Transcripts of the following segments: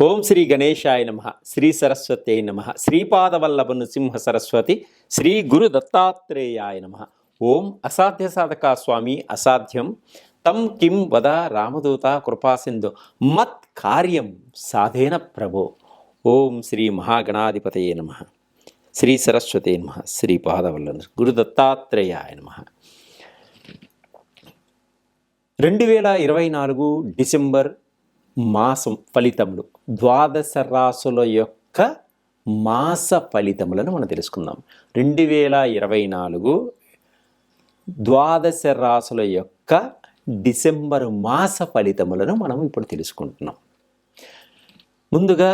ఓం శ్రీ గణేశాయ నమ. శ్రీ సరస్వత్యై నమ. శ్రీపాదవల్లభ నృసింహ సరస్వతి శ్రీ గురు దత్తాత్రేయాయ నమ. ఓం అసాధ్య సాధక స్వామి అసాధ్యం తం కిం వద రామదూత కృపాసింధు మత్ కార్యం సాధేన ప్రభో. ఓం శ్రీ మహాగణాధిపతయే నమ. శ్రీ సరస్వతే నమ. శ్రీపాదవల్లభ గురు దత్తాత్రేయాయ నమ. 2024 డిసెంబర్ మాసం ఫలితములు, ద్వాదశ రాసుల యొక్క మాస ఫలితములను మనం తెలుసుకుందాం. 2024 ద్వాదశ రాసుల యొక్క డిసెంబర్ మాస ఫలితములను మనం ఇప్పుడు తెలుసుకుంటున్నాం. ముందుగా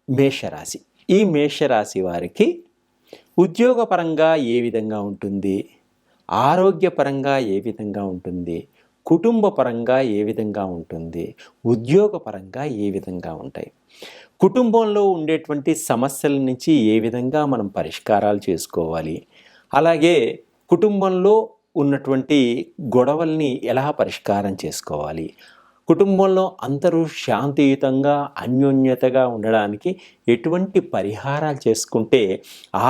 మేషరాశి. ఈ మేషరాశి వారికి ఉద్యోగపరంగా ఏ విధంగా ఉంటుంది, ఆరోగ్యపరంగా ఏ విధంగా ఉంటుంది, కుటుంబ పరంగా ఏ విధంగా ఉంటుంది, ఉద్యోగపరంగా ఏ విధంగా ఉంటాయి, కుటుంబంలో ఉండేటువంటి సమస్యల నుంచి ఏ విధంగా మనం పరిష్కారాలు చేసుకోవాలి, అలాగే కుటుంబంలో ఉన్నటువంటి గొడవల్ని ఎలా పరిష్కారం చేసుకోవాలి, కుటుంబంలో అందరూ శాంతియుతంగా అన్యోన్యతగా ఉండడానికి ఎటువంటి పరిహారాలు చేసుకుంటే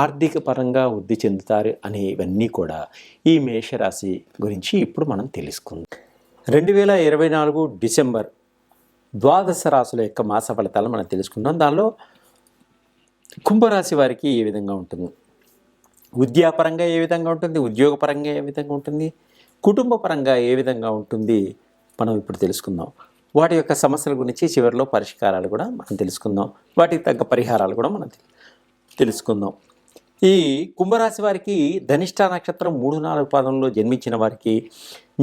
ఆర్థిక పరంగా వృద్ధి చెందుతారు అనేవన్నీ కూడా ఈ మేషరాశి గురించి ఇప్పుడు మనం తెలుసుకుందాం. 2024 డిసెంబర్ ద్వాదశ రాశుల యొక్క మాస ఫలితాలను మనం తెలుసుకుందాం. దానిలో కుంభరాశి వారికి ఏ విధంగా ఉంటుంది, విద్యాపరంగా ఏ విధంగా ఉంటుంది, ఉద్యోగపరంగా ఏ విధంగా ఉంటుంది, కుటుంబ పరంగా ఏ విధంగా ఉంటుంది మనం ఇప్పుడు తెలుసుకుందాం. వాటి యొక్క సమస్యల గురించి చివరిలో పరిష్కారాలు కూడా మనం తెలుసుకుందాం. వాటికి తగ్గ పరిహారాలు కూడా మనం తెలుసుకుందాం. ఈ కుంభరాశి వారికి ధనిష్ట నక్షత్రం 3-4 పాదంలో జన్మించిన వారికి,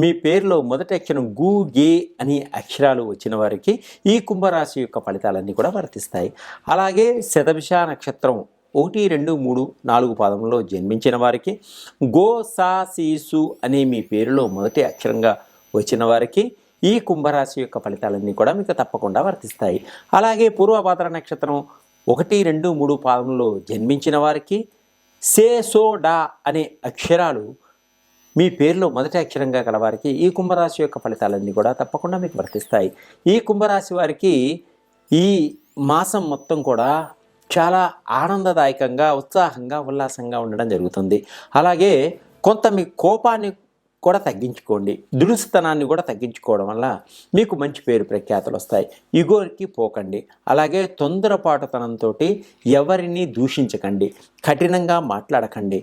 మీ పేరులో మొదటి అక్షరం గు గే అనే అక్షరాలు వచ్చిన వారికి ఈ కుంభరాశి యొక్క ఫలితాలన్నీ కూడా వర్తిస్తాయి. అలాగే శతభిష నక్షత్రం 1, 2, 3, 4 పాదంలో జన్మించిన వారికి, గో సా సీసు అనే మీ పేరులో మొదటి అక్షరంగా వచ్చిన వారికి ఈ కుంభరాశి యొక్క ఫలితాలన్నీ కూడా మీకు తప్పకుండా వర్తిస్తాయి. అలాగే పూర్వభాద్ర నక్షత్రం 1, 2, 3 పాదంలో జన్మించిన వారికి, సే సో డా అనే అక్షరాలు మీ పేరులో మొదటి అక్షరంగా గలవారికి ఈ కుంభరాశి యొక్క ఫలితాలన్నీ కూడా తప్పకుండా మీకు వర్తిస్తాయి. ఈ కుంభరాశి వారికి ఈ మాసం మొత్తం కూడా చాలా ఆనందదాయకంగా, ఉత్సాహంగా, ఉల్లాసంగా ఉండడం జరుగుతుంది. అలాగే కొంత మీ కోపాన్ని కూడా తగ్గించుకోండి, దురుస్తనాన్ని కూడా తగ్గించుకోవడం వల్ల మీకు మంచి పేరు ప్రఖ్యాతులు వస్తాయి. ఇగోకి పోకండి. అలాగే తొందరపాటుతనంతో ఎవరిని దూషించకండి, కఠినంగా మాట్లాడకండి,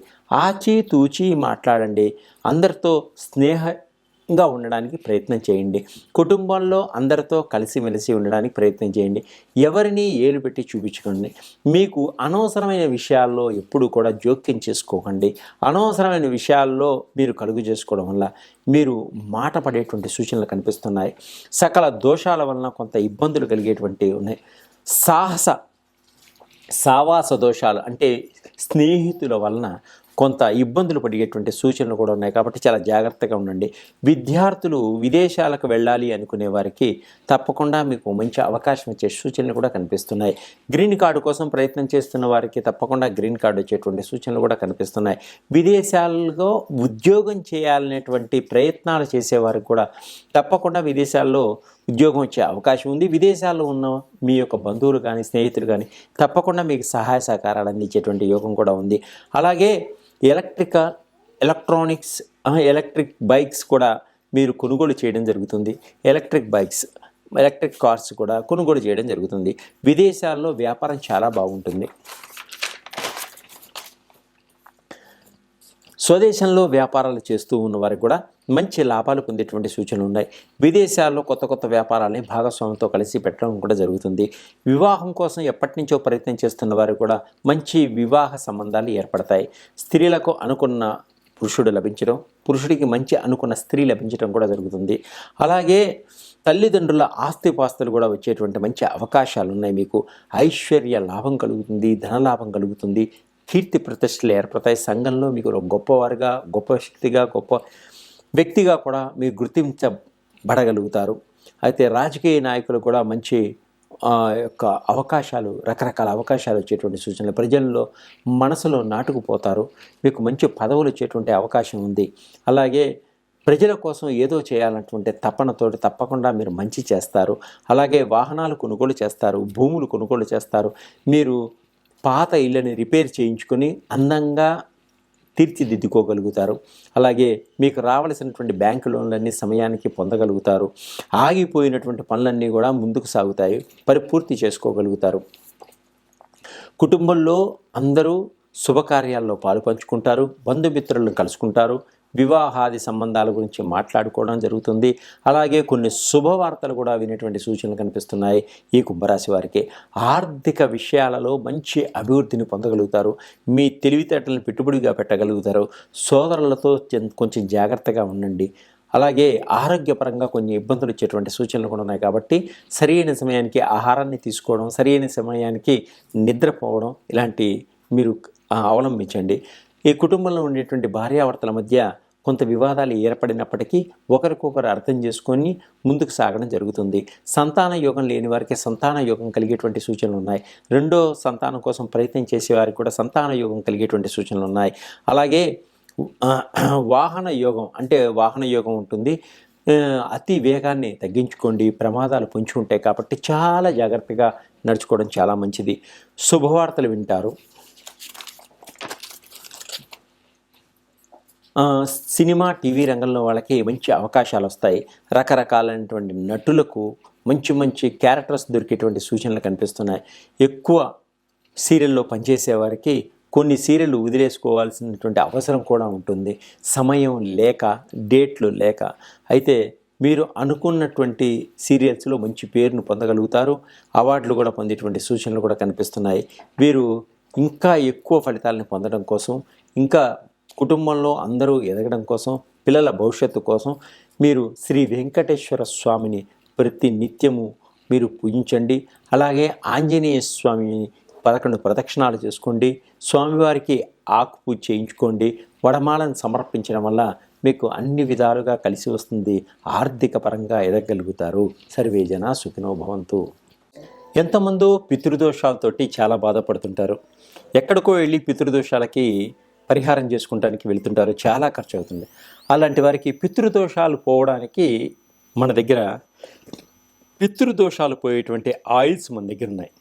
ఆచితూచి మాట్లాడండి, అందరితో స్నేహంగా ఉండడానికి ప్రయత్నం చేయండి, కుటుంబంలో అందరితో కలిసిమెలిసి ఉండడానికి ప్రయత్నం చేయండి, ఎవరిని ఏలు పెట్టి చూపించుకోండి. మీకు అనవసరమైన విషయాల్లో ఎప్పుడు కూడా జోక్యం చేసుకోకండి. అనవసరమైన విషయాల్లో మీరు కలుగు చేసుకోవడం వల్ల మీరు మాట పడేటువంటి సూచనలు కనిపిస్తున్నాయి. సకల దోషాల వలన కొంత ఇబ్బందులు కలిగేటువంటివి ఉన్నాయి. సావాస దోషాలు అంటే స్నేహితుల వలన కొంత ఇబ్బందులు పడిగేటువంటి సూచనలు కూడా ఉన్నాయి. కాబట్టి చాలా జాగ్రత్తగా ఉండండి. విద్యార్థులు విదేశాలకు వెళ్ళాలి అనుకునే వారికి తప్పకుండా మీకు మంచి అవకాశం ఇచ్చే సూచనలు కూడా కనిపిస్తున్నాయి. గ్రీన్ కార్డు కోసం ప్రయత్నం చేస్తున్న వారికి తప్పకుండా గ్రీన్ కార్డు వచ్చేటువంటి సూచనలు కూడా కనిపిస్తున్నాయి. విదేశాల్లో ఉద్యోగం చేయాలనేటువంటి ప్రయత్నాలు చేసేవారికి కూడా తప్పకుండా విదేశాల్లో ఉద్యోగం వచ్చే అవకాశం ఉంది. విదేశాల్లో ఉన్న మీ యొక్క బంధువులు కానీ స్నేహితులు కానీ తప్పకుండా మీకు సహాయ సహకారాలు అందించేటువంటి యోగం కూడా ఉంది. అలాగే ఎలక్ట్రిక్ బైక్స్ కూడా మీరు కొనుగోలు చేయడం జరుగుతుంది. ఎలక్ట్రిక్ కార్స్ కూడా కొనుగోలు చేయడం జరుగుతుంది. విదేశాల్లో వ్యాపారం చాలా బాగుంటుంది. స్వదేశంలో వ్యాపారాలు చేస్తూ ఉన్న వారికి కూడా మంచి లాభాలు పొందేటువంటి సూచనలు ఉన్నాయి. విదేశాల్లో కొత్త వ్యాపారాలని భాగస్వామితో కలిసి పెట్టడం కూడా జరుగుతుంది. వివాహం కోసం ఎప్పటి నుంచో ప్రయత్నం చేస్తున్న వారికి కూడా మంచి వివాహ సంబంధాలు ఏర్పడతాయి. స్త్రీలకు అనుకున్న పురుషుడు లభించడం, పురుషుడికి మంచి అనుకున్న స్త్రీ లభించడం కూడా జరుగుతుంది. అలాగే తల్లిదండ్రుల ఆస్తిపాస్తులు కూడా వచ్చేటువంటి మంచి అవకాశాలు ఉన్నాయి. మీకు ఐశ్వర్య లాభం కలుగుతుంది, ధనలాభం కలుగుతుంది, కీర్తి ప్రతిష్టలు ఏర్పడతాయి. సంఘంలో మీకు గొప్పవారుగా, గొప్ప శక్తిగా, గొప్ప వ్యక్తిగా కూడా మీరు గుర్తించబడగలుగుతారు. అయితే రాజకీయ నాయకులు కూడా మంచి యొక్క అవకాశాలు, రకరకాల అవకాశాలు వచ్చేటువంటి సూచనలు, ప్రజల్లో మనసులో నాటుకుపోతారు, మీకు మంచి పదవులు వచ్చేటువంటి అవకాశం ఉంది. అలాగే ప్రజల కోసం ఏదో చేయాలన్నటువంటి తపనతోటి తప్పకుండా మీరు మంచి చేస్తారు. అలాగే వాహనాలు కొనుగోలు చేస్తారు, భూములు కొనుగోలు చేస్తారు. మీరు పాత ఇళ్ళని రిపేర్ చేయించుకొని అందంగా తీర్చిదిద్దుకోగలుగుతారు. అలాగే మీకు రావలసినటువంటి బ్యాంకు లోన్లన్నీ సమయానికి పొందగలుగుతారు. ఆగిపోయినటువంటి పనులన్నీ కూడా ముందుకు సాగుతాయి, పరిపూర్తి చేసుకోగలుగుతారు. కుటుంబంలో అందరూ శుభకార్యాల్లో పాలు పంచుకుంటారు, బంధుమిత్రులను కలుసుకుంటారు, వివాహాది సంబంధాల గురించి మాట్లాడుకోవడం జరుగుతుంది. అలాగే కొన్ని శుభవార్తలు కూడా వినేటువంటి సూచనలు కనిపిస్తున్నాయి ఈ కుంభరాశి వారికి. ఆర్థిక విషయాలలో మంచి అభివృద్ధిని పొందగలుగుతారు, మీ తెలివితేటలను పెట్టుబడిగా పెట్టగలుగుతారు. సోదరులతో కొంచెం జాగ్రత్తగా ఉండండి. అలాగే ఆరోగ్యపరంగా కొన్ని ఇబ్బందులు వచ్చేటువంటి సూచనలు కూడా ఉన్నాయి కాబట్టి సరైన సమయానికి ఆహారాన్ని తీసుకోవడం, సరైన సమయానికి నిద్రపోవడం ఇలాంటి మీరు అవలంబించండి. ఈ కుటుంబంలో ఉండేటువంటి భార్యాభర్తల మధ్య కొంత వివాదాలు ఏర్పడినప్పటికీ ఒకరికొకరు అర్థం చేసుకొని ముందుకు సాగడం జరుగుతుంది. సంతాన యోగం లేని వారికి సంతాన యోగం కలిగేటువంటి సూచనలు ఉన్నాయి. రెండో సంతానం కోసం ప్రయత్నం చేసేవారికి కూడా సంతాన యోగం కలిగేటువంటి సూచనలు ఉన్నాయి. అలాగే వాహన యోగం అంటే వాహన యోగం ఉంటుంది. అతి వేగాన్ని తగ్గించుకోండి, ప్రమాదాలు పొంచి ఉంటాయి కాబట్టి చాలా జాగ్రత్తగా నడుచుకోవడం చాలా మంచిది. శుభవార్తలు వింటారు. సినిమా టీవీ రంగంలో వాళ్ళకి మంచి అవకాశాలు వస్తాయి. రకరకాలైనటువంటి నటులకు మంచి మంచి క్యారెక్టర్స్ దొరికేటువంటి సూచనలు కనిపిస్తున్నాయి. ఎక్కువ సీరియల్లో పనిచేసేవారికి కొన్ని సీరియళ్ళు వదిలేసుకోవాల్సినటువంటి అవసరం కూడా ఉంటుంది, సమయం లేక, డేట్లు లేక. అయితే మీరు అనుకున్నటువంటి సీరియల్స్లో మంచి పేరును పొందగలుగుతారు, అవార్డులు కూడా పొందేటువంటి సూచనలు కూడా కనిపిస్తున్నాయి. వీరు ఇంకా ఎక్కువ ఫలితాలను పొందడం కోసం, ఇంకా కుటుంబంలో అందరూ ఎదగడం కోసం, పిల్లల భవిష్యత్తు కోసం మీరు శ్రీ వెంకటేశ్వర స్వామిని ప్రతి నిత్యము మీరు పూజించండి. అలాగే ఆంజనేయ స్వామిని 11 ప్రదక్షిణాలు చేసుకోండి. స్వామివారికి ఆకు పూజ చేయించుకోండి. వడమాలను సమర్పించడం వల్ల మీకు అన్ని విధాలుగా కలిసి వస్తుంది. ఆర్థిక పరంగా ఎదగలుగుతారు. సర్వే జన సుఖినో భవంతు. ఎంతమందో పితృదోషాలతోటి చాలా బాధపడుతుంటారు. ఎక్కడికో వెళ్ళి పితృదోషాలకి పరిహారం చేసుకుంటానికి వెళ్తుంటారు, చాలా ఖర్చు అవుతుంది. అలాంటి వారికి పితృదోషాలు పోవడానికి మన దగ్గర పితృదోషాలు పోయేటువంటి ఆయిల్స్ మన దగ్గర ఉన్నాయి.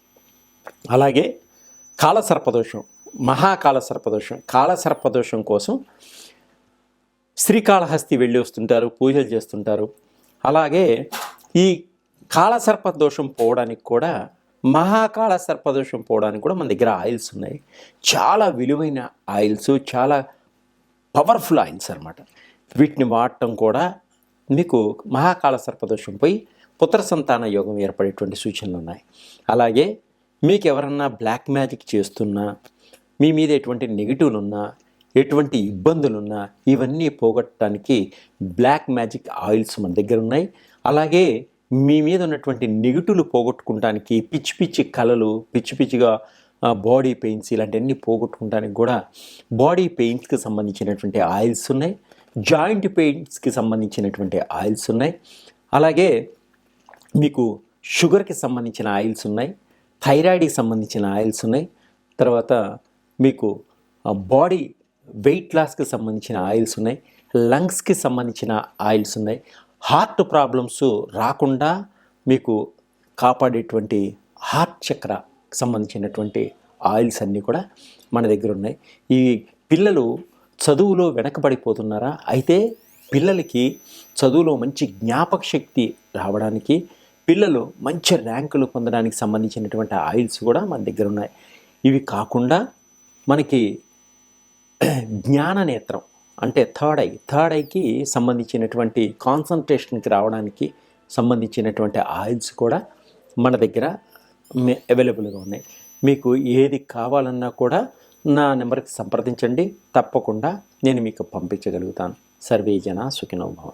అలాగే కాలసర్పదోషం, మహాకాలసర్పదోషం, కాలసర్పదోషం కోసం శ్రీకాళహస్తి వెళ్ళి వస్తుంటారు, పూజలు చేస్తుంటారు. అలాగే ఈ కాలసర్పదోషం పోవడానికి కూడా, మహాకాళ సర్పదోషం పోవడానికి కూడా మన దగ్గర ఆయిల్స్ ఉన్నాయి. చాలా విలువైన ఆయిల్స్, చాలా పవర్ఫుల్ ఆయిల్స్ అన్నమాట. వీటిని వాడటం కూడా మీకు మహాకాళ సర్పదోషం పోయి పుత్ర సంతాన యోగం ఏర్పడేటువంటి సూచనలు ఉన్నాయి. అలాగే మీకు ఎవరన్నా బ్లాక్ మ్యాజిక్ చేస్తున్నా, మీ మీద ఎటువంటి నెగిటివ్లు ఉన్నా, ఎటువంటి ఇబ్బందులున్నా ఇవన్నీ పోగొట్టడానికి బ్లాక్ మ్యాజిక్ ఆయిల్స్ మన దగ్గర ఉన్నాయి. అలాగే మీ మీద ఉన్నటువంటి నెగిటివ్లు పోగొట్టుకోవడానికి, పిచ్చి పిచ్చి కళలు, పిచ్చి పిచ్చిగా బాడీ పెయిన్స్ ఇలాంటివన్నీ పోగొట్టుకోవడానికి కూడా బాడీ పెయిన్స్కి సంబంధించినటువంటి ఆయిల్స్ ఉన్నాయి. జాయింట్ పెయిన్స్కి సంబంధించినటువంటి ఆయిల్స్ ఉన్నాయి. అలాగే మీకు షుగర్కి సంబంధించిన ఆయిల్స్ ఉన్నాయి, థైరాయిడ్కి సంబంధించిన ఆయిల్స్ ఉన్నాయి. తర్వాత మీకు బాడీ వెయిట్ లాస్కి సంబంధించిన ఆయిల్స్ ఉన్నాయి, లంగ్స్కి సంబంధించిన ఆయిల్స్ ఉన్నాయి. హార్ట్ ప్రాబ్లమ్స్ రాకుండా మీకు కాపాడేటువంటి హార్ట్ చక్ర సంబంధించినటువంటి ఆయిల్స్ అన్నీ కూడా మన దగ్గర ఉన్నాయి. ఈ పిల్లలు చదువులో వెనకబడిపోతున్నారా? అయితే పిల్లలకి చదువులో మంచి జ్ఞాపక శక్తి రావడానికి, పిల్లలు మంచి ర్యాంకులు పొందడానికి సంబంధించినటువంటి ఆయిల్స్ కూడా మన దగ్గర ఉన్నాయి. ఇవి కాకుండా మనకి జ్ఞాన నేత్రం అంటే థర్డ్ ఐకి సంబంధించినటువంటి కాన్సన్ట్రేషన్కి రావడానికి సంబంధించినటువంటి ఆయిల్స్ కూడా మన దగ్గర అవైలబుల్గా ఉన్నాయి. మీకు ఏది కావాలన్నా కూడా నా నెంబర్కి సంప్రదించండి, తప్పకుండా నేను మీకు పంపించగలుగుతాను. సర్వే జన సుఖినో భవంతు.